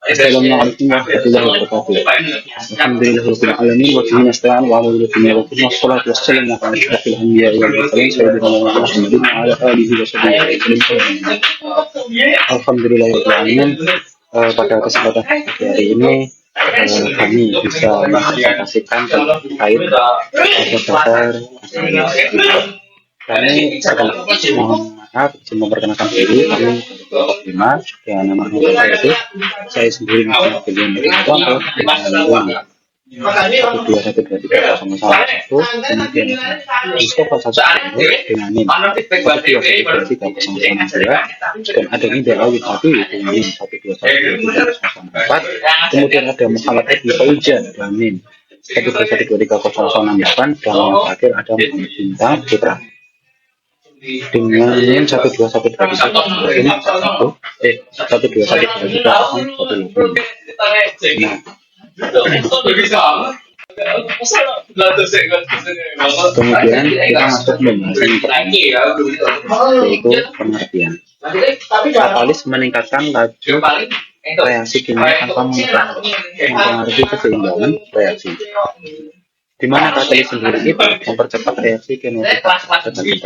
Assalamualaikum warahmatullahi wabarakatuh. Alhamdulillahirabbil alamin wa bihi nasta'in wa ala alihi wassalatu wassalamu ala asyrafil anbiya'i wal mursalin sayyidina Muhammadin wa ala alihi wasallam. Alhamdulillahirabbil alamin. Pada kesempatan hari ini kami bisa mempresentasikan terkait dasar kami mohon maaf izin memperkenalkan diri. Kami kelompok 5 dengan nama saya itu saya sendiri Mas William dari kelompok dengan uang 12123 sama satu, kemudian Mustafa 1 dengan NIM 12123 dan ada ini Awi Sapi dengan NIM 12123 kemudian ada Muhammad Edi Faujan dengan NIM 12123 dan yang terakhir ada Muhammad Bintang Putra dengan NIM 12123. Kemudian kita masuk pembahasan yaitu pengertian. Katalis meningkatkan laju reaksi kimia tanpa mempengaruhi keseimbangan reaksi. Di mana katalis sendiri itu mempercepat reaksi kinetika sebagai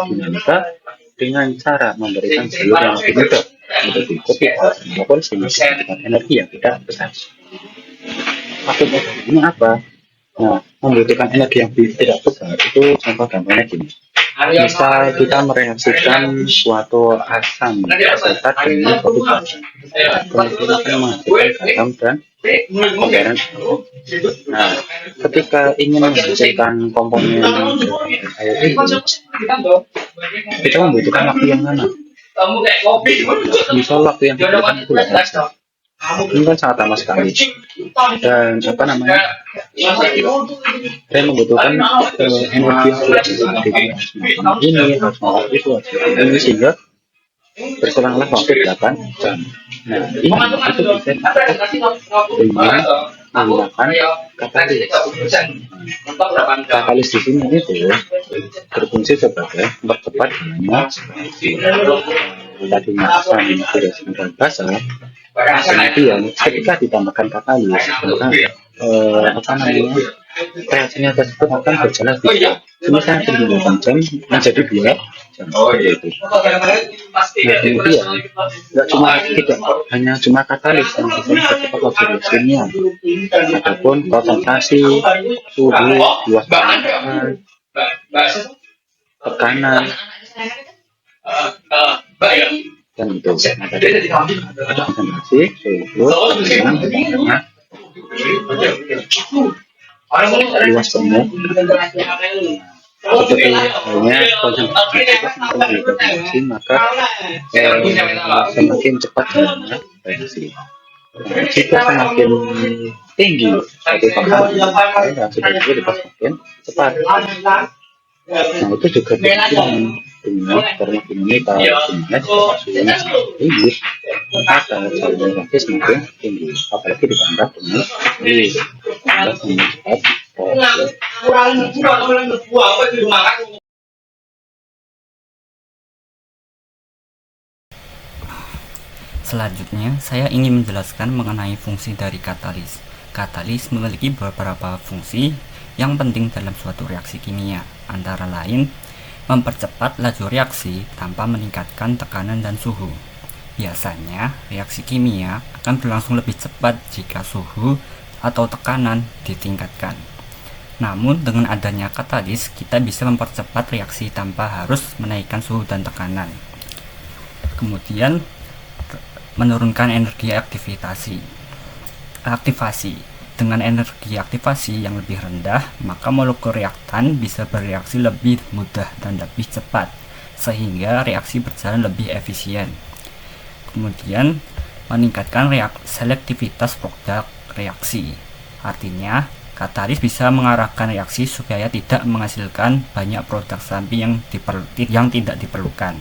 dinamika dengan cara memberikan jalur yang lebih mudah untuk diikuti maupun signifikan energi yang tidak besar. Maksudnya ini apa? Nah, membutuhkan energi yang tidak besar itu contoh gampangnya gini. Misal kita mereaksikan suatu asam asetat dengan suatu basa, kemudian akan menghasilkan garam dan komponen. Nah, ketika ingin menghasilkan komponen air ini, kita membutuhkan waktu yang lama. Misal waktu yang dibutuhkan itu ini kan sangat lama sekali dan saya membutuhkan energi ini harus melakukan ini sehingga berselanglah waktu 8 jam. Nah, ini itu bisa dengan menggunakan katalis. Katalis di sini itu berfungsi sebagai mempercepat tadinya asam tidak basa. Kemudian ketika ditambahkan katalis, maka reaksinya tersebut akan berjalan misalnya 8 jam menjadi 2 jam. Nah, kemudian tidak hanya cuma katalis yang bisa mempercepat laju reaksinya, ataupun konsentrasi, suhu, luas tekanan dan itu ada konsentrasi, suhu, tekanan, luas semua. Seperti halnya konsentrasi maka semakin cepat jalannya reaksi. Jika semakin tinggi satu tekanan, reaksi tersebut semakin cepat. Nah, itu juga dengan termodinamika dimana jika suhunya semakin tinggi maka jalannya reaksi semakin tinggi, apalagi ditambah dengan cepat. Selanjutnya, saya ingin menjelaskan mengenai fungsi dari katalis. Katalis memiliki beberapa fungsi yang penting dalam suatu reaksi kimia, antara lain mempercepat laju reaksi tanpa meningkatkan tekanan dan suhu. Biasanya, reaksi kimia akan berlangsung lebih cepat jika suhu atau tekanan ditingkatkan. Namun, dengan adanya katalis, kita bisa mempercepat reaksi tanpa harus menaikkan suhu dan tekanan. Kemudian, menurunkan energi aktivasi. Dengan energi aktivasi yang lebih rendah, maka molekul reaktan bisa bereaksi lebih mudah dan lebih cepat, sehingga reaksi berjalan lebih efisien. Kemudian, meningkatkan selektivitas produk reaksi. Artinya, katalis bisa mengarahkan reaksi supaya tidak menghasilkan banyak produk samping yang tidak diperlukan.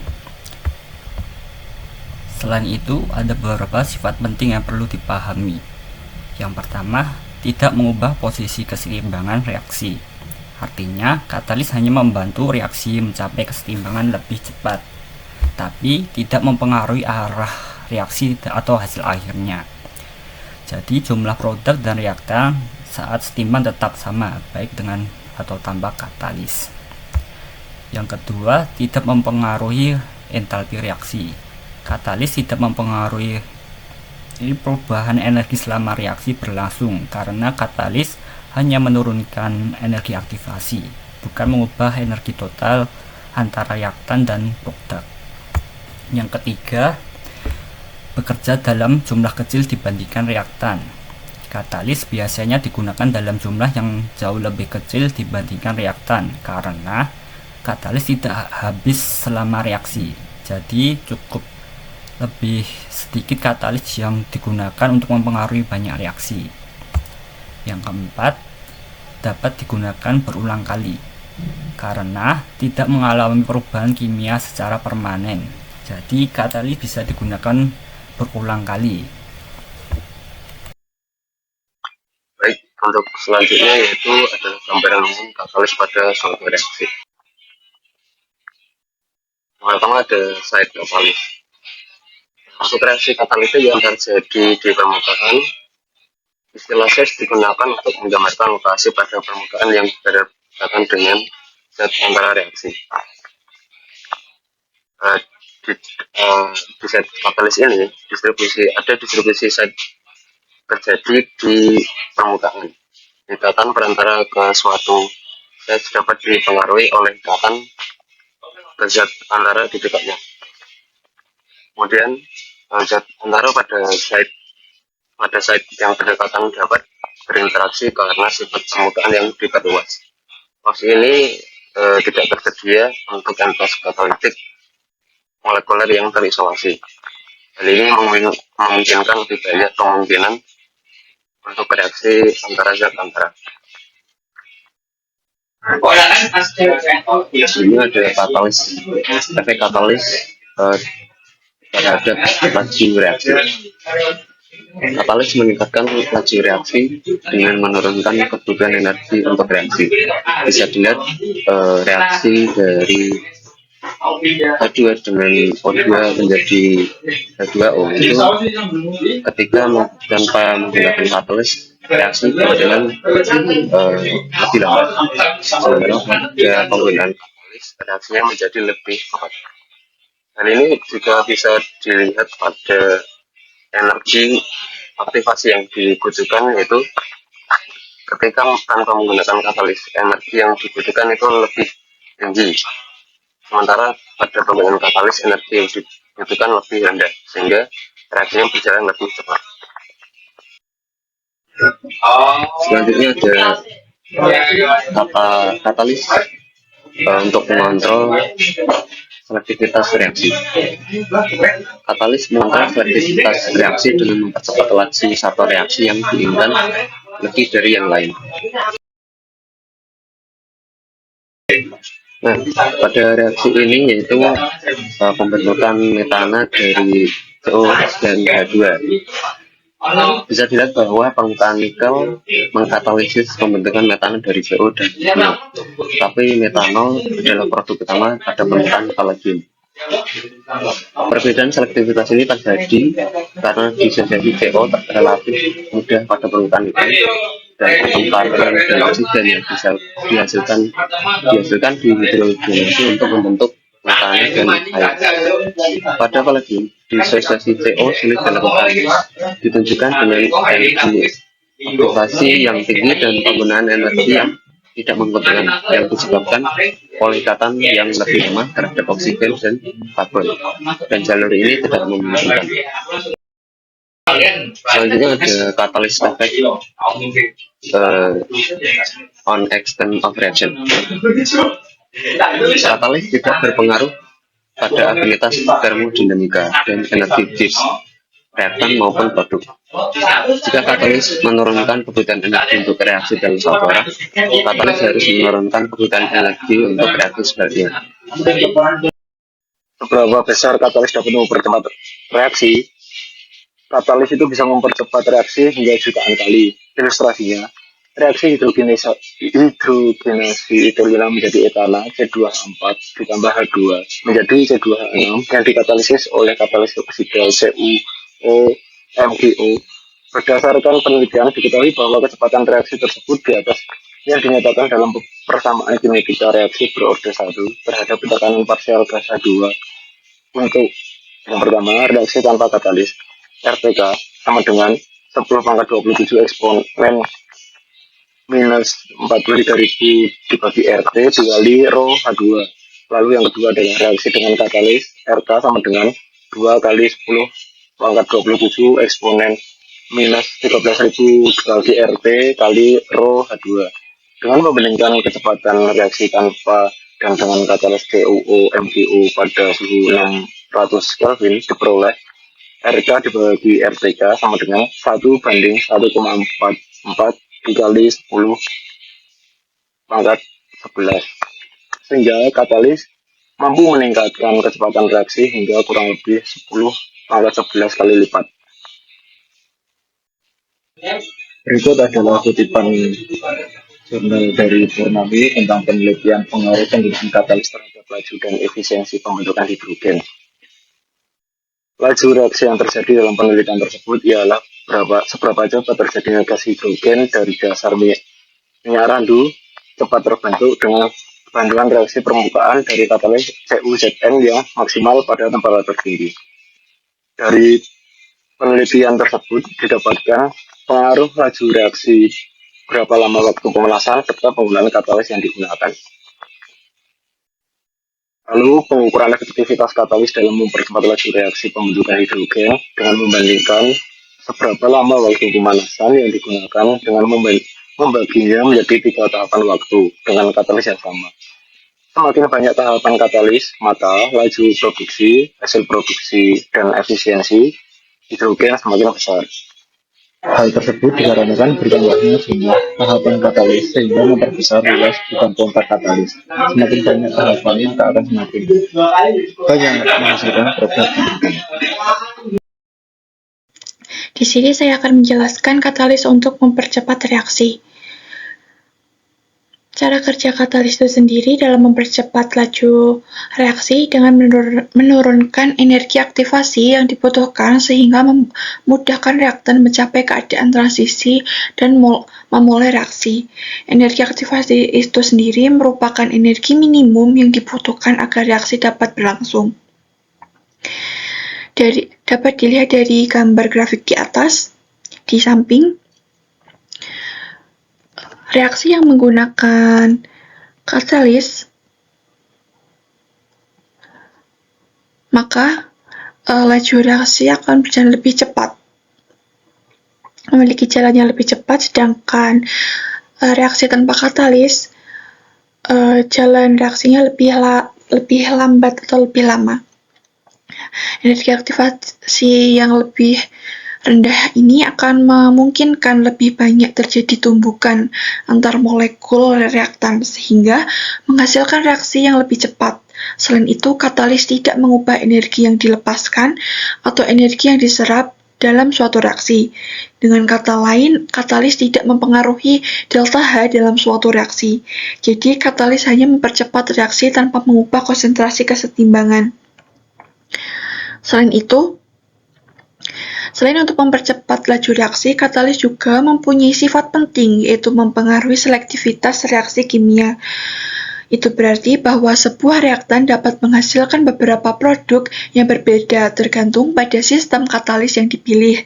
Selain itu, ada beberapa sifat penting yang perlu dipahami. Yang pertama, tidak mengubah posisi keseimbangan reaksi. Artinya, katalis hanya membantu reaksi mencapai keseimbangan lebih cepat, tapi tidak mempengaruhi arah reaksi atau hasil akhirnya. Jadi jumlah produk dan reaktan saat steaman tetap sama, baik dengan atau tanpa katalis. Yang kedua, tidak mempengaruhi entalpi reaksi. Katalis tidak mempengaruhi perubahan energi selama reaksi berlangsung, karena katalis hanya menurunkan energi aktivasi, bukan mengubah energi total antara reaktan dan produk. Yang ketiga, bekerja dalam jumlah kecil dibandingkan reaktan. Katalis biasanya digunakan dalam jumlah yang jauh lebih kecil dibandingkan reaktan, karena katalis tidak habis selama reaksi, jadi cukup lebih sedikit katalis yang digunakan untuk mempengaruhi banyak reaksi. Yang keempat, dapat digunakan berulang kali karena tidak mengalami perubahan kimia secara permanen. Jadi katalis bisa digunakan berulang kali. Baik, untuk selanjutnya yaitu adalah gambaran umum katalis pada suatu reaksi. Yang pertama ada side katalis. Masuk reaksi katalis yang terjadi di permukaan, istilah size digunakan untuk menggambarkan lokasi pada permukaan yang berdekatan dengan zat antara reaksi. Di zat katalis ini distribusi zat terjadi di permukaan. Ikatan perantara ke suatu zat dapat dipengaruhi oleh ikatan ke zat antara di dekatnya. Kemudian zat antara pada site yang berdekatan dapat berinteraksi karena sifat permukaan yang diperluas. Opsi ini tidak tersedia untuk entes katalitik molekuler yang terisolasi. Hal ini memungkinkan lebih banyak kemungkinan untuk reaksi antara zat antara. Ini ada katalis, efek katalis terhadap laju reaksi. Katalis meningkatkan laju reaksi dengan menurunkan kebutuhan energi untuk reaksi. Bisa dilihat reaksi dari H2 dengan O2 menjadi H2O itu ketika tanpa menggunakan katalis reaksi berjalan lebih lambat. Sementara pada penggunaan katalis reaksinya menjadi lebih cepat. Hal ini juga bisa dilihat pada energi aktivasi yang dibutuhkan, yaitu ketika tanpa menggunakan katalis energi yang dibutuhkan itu lebih tinggi, sementara pada penggunaan katalis energi yang dibutuhkan lebih rendah, sehingga reaksinya berjalan lebih cepat. Selanjutnya ada katalis untuk mengontrol selektivitas reaksi. Katalis mengontrol selektivitas reaksi dengan mempercepat laju satu reaksi yang diinginkan lebih dari yang lain. Nah, pada reaksi ini yaitu pembentukan metana dari CO dan H2. Bisa dilihat bahwa permukaan nikel mengkatalisis pembentukan metanol dari CO dan H2. Tapi metanol adalah produk utama pada pembentukan palladium. Perbedaan selektivitas ini terjadi karena disosiasi CO relatif mudah pada permukaan nikel dan atom karbon dan oksigen yang dihasilkan di hidrogenasi untuk membentuk metana dan air. Pada palladium, disosiasi CO sulit dilakukan, ditunjukkan dengan energi aktivasi yang tinggi dan penggunaan energi yang tidak menguntungkan, yang disebabkan oleh ikatan yang lebih lemah terhadap oksigen dan karbon, dan jalur ini tidak memungkinkan. Selanjutnya ada katalis effect on extent of reaction. Katalis tidak berpengaruh pada afinitas termodinamika dan energi fuse reaktan maupun produk. Jika katalis menurunkan kebutuhan energi untuk reaksi dalam satu arah, katalis harus menurunkan kebutuhan energi untuk reaksi sebaliknya. Seberapa besar katalis dapat mempercepat reaksi? Katalis itu bisa mempercepat reaksi hingga jutaan kali. Ilustrasinya, reaksi hidrogenasi hidrogena menjadi etana C2H4 ditambah H2 menjadi C2H6 yang dikatalisis oleh katalis oksida CuO MgO Berdasarkan penelitian diketahui bahwa kecepatan reaksi tersebut di atas yang dinyatakan dalam persamaan kinetika reaksi berorde 1 terhadap tekanan parsial gas H2 untuk yang pertama reaksi tanpa katalis RTK sama dengan 10 pangkat 27 eksponen minus 43.000 dibagi RT dikali rho H2. Lalu yang kedua adalah reaksi dengan katalis RK sama dengan 2 kali 10 pangkat 27 eksponen minus 13.000 dibagi RT kali rho H2. Dengan membandingkan kecepatan reaksi tanpa dan dengan katalis CuO MgO pada suhu 600 Kelvin diperoleh RK dibagi RTK sama dengan 1:1,44 dikali 10 pangkat 11. Sehingga katalis mampu meningkatkan kecepatan reaksi hingga kurang lebih 10 pangkat 11 kali lipat. Berikut adalah kutipan jurnal dari Purnami tentang penelitian pengaruh penggunaan katalis terhadap laju dan efisiensi pembentukan hidrogen. Laju reaksi yang terjadi dalam penelitian tersebut ialah seberapa cepat terjadinya gas hidrogen dari dasar minyak randu cepat terbentuk dengan bantuan reaksi permukaan dari katalis CuZn yang maksimal pada temperatur tinggi. Dari penelitian tersebut didapatkan pengaruh laju reaksi, berapa lama waktu pemanasan, serta penggunaan katalis yang digunakan. Lalu pengukuran efektivitas katalis dalam mempercepat laju reaksi pembentukan hidrogen dengan membandingkan seberapa lama waktu pemanasan yang digunakan dengan membaginya menjadi 3 tahapan waktu dengan katalis yang sama. Semakin banyak tahapan katalis, maka laju produksi, hasil produksi, dan efisiensi hidrogen semakin besar. Hal tersebut dikarenakan bertambahnya jumlah tahapan katalis sehingga memperbesar luas bukan kontak katalis. Semakin banyak tahapan maka akan semakin banyak menghasilkan produk hidrogen. Di sini saya akan menjelaskan katalis untuk mempercepat reaksi. Cara kerja katalis itu sendiri dalam mempercepat laju reaksi dengan menurunkan energi aktivasi yang dibutuhkan sehingga memudahkan reaktan mencapai keadaan transisi dan memulai reaksi. Energi aktivasi itu sendiri merupakan energi minimum yang dibutuhkan agar reaksi dapat berlangsung. Dapat dilihat dari gambar grafik di atas, di samping. Reaksi yang menggunakan katalis, maka laju reaksi akan berjalan lebih cepat, memiliki jalan yang lebih cepat, sedangkan reaksi tanpa katalis, jalan reaksinya lebih lambat atau lebih lama. Energi aktivasi yang lebih rendah ini akan memungkinkan lebih banyak terjadi tumbukan antar molekul reaktan sehingga menghasilkan reaksi yang lebih cepat. Selain itu, katalis tidak mengubah energi yang dilepaskan atau energi yang diserap dalam suatu reaksi. Dengan kata lain, katalis tidak mempengaruhi delta H dalam suatu reaksi. Jadi, katalis hanya mempercepat reaksi tanpa mengubah konsentrasi kesetimbangan. Selain untuk mempercepat laju reaksi, katalis juga mempunyai sifat penting, yaitu mempengaruhi selektivitas reaksi kimia. Itu berarti bahwa sebuah reaktan dapat menghasilkan beberapa produk yang berbeda tergantung pada sistem katalis yang dipilih.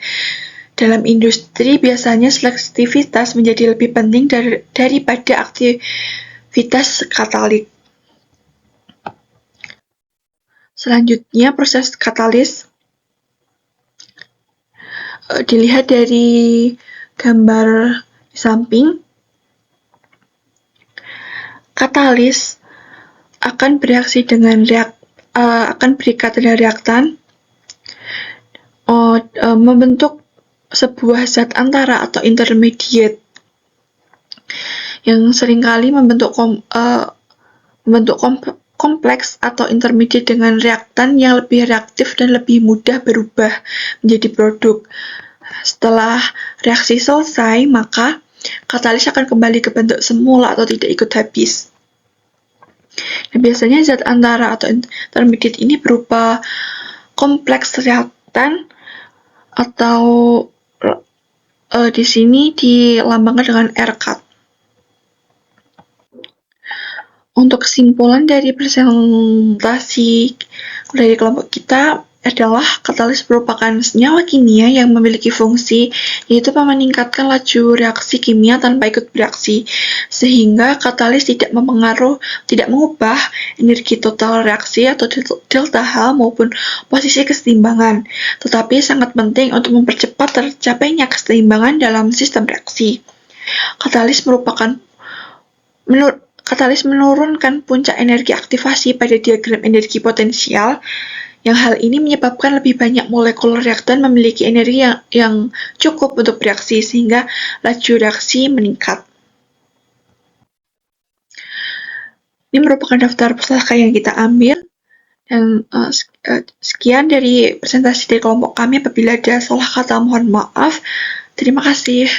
Dalam industri, biasanya selektivitas menjadi lebih penting daripada aktivitas katalik. Selanjutnya, proses katalis dilihat dari gambar di samping. Katalis akan bereaksi dengan berikat dengan reaktan, membentuk sebuah zat antara atau intermediate yang seringkali membentuk kompleks atau intermediate dengan reaktan yang lebih reaktif dan lebih mudah berubah menjadi produk. Setelah reaksi selesai, maka katalis akan kembali ke bentuk semula atau tidak ikut habis. Nah, biasanya zat antara atau intermediate ini berupa kompleks reaktan atau di sini dilambangkan dengan R-cut. Untuk kesimpulan dari presentasi dari kelompok kita adalah katalis merupakan senyawa kimia yang memiliki fungsi yaitu meningkatkan laju reaksi kimia tanpa ikut bereaksi, sehingga katalis tidak mengubah energi total reaksi atau delta H maupun posisi keseimbangan, tetapi sangat penting untuk mempercepat tercapainya keseimbangan dalam sistem reaksi. Katalis menurunkan puncak energi aktivasi pada diagram energi potensial, yang hal ini menyebabkan lebih banyak molekul reaktan memiliki energi yang cukup untuk bereaksi, sehingga laju reaksi meningkat. Ini merupakan daftar pustaka yang kita ambil, dan sekian dari presentasi dari kelompok kami. Apabila ada salah kata mohon maaf. Terima kasih.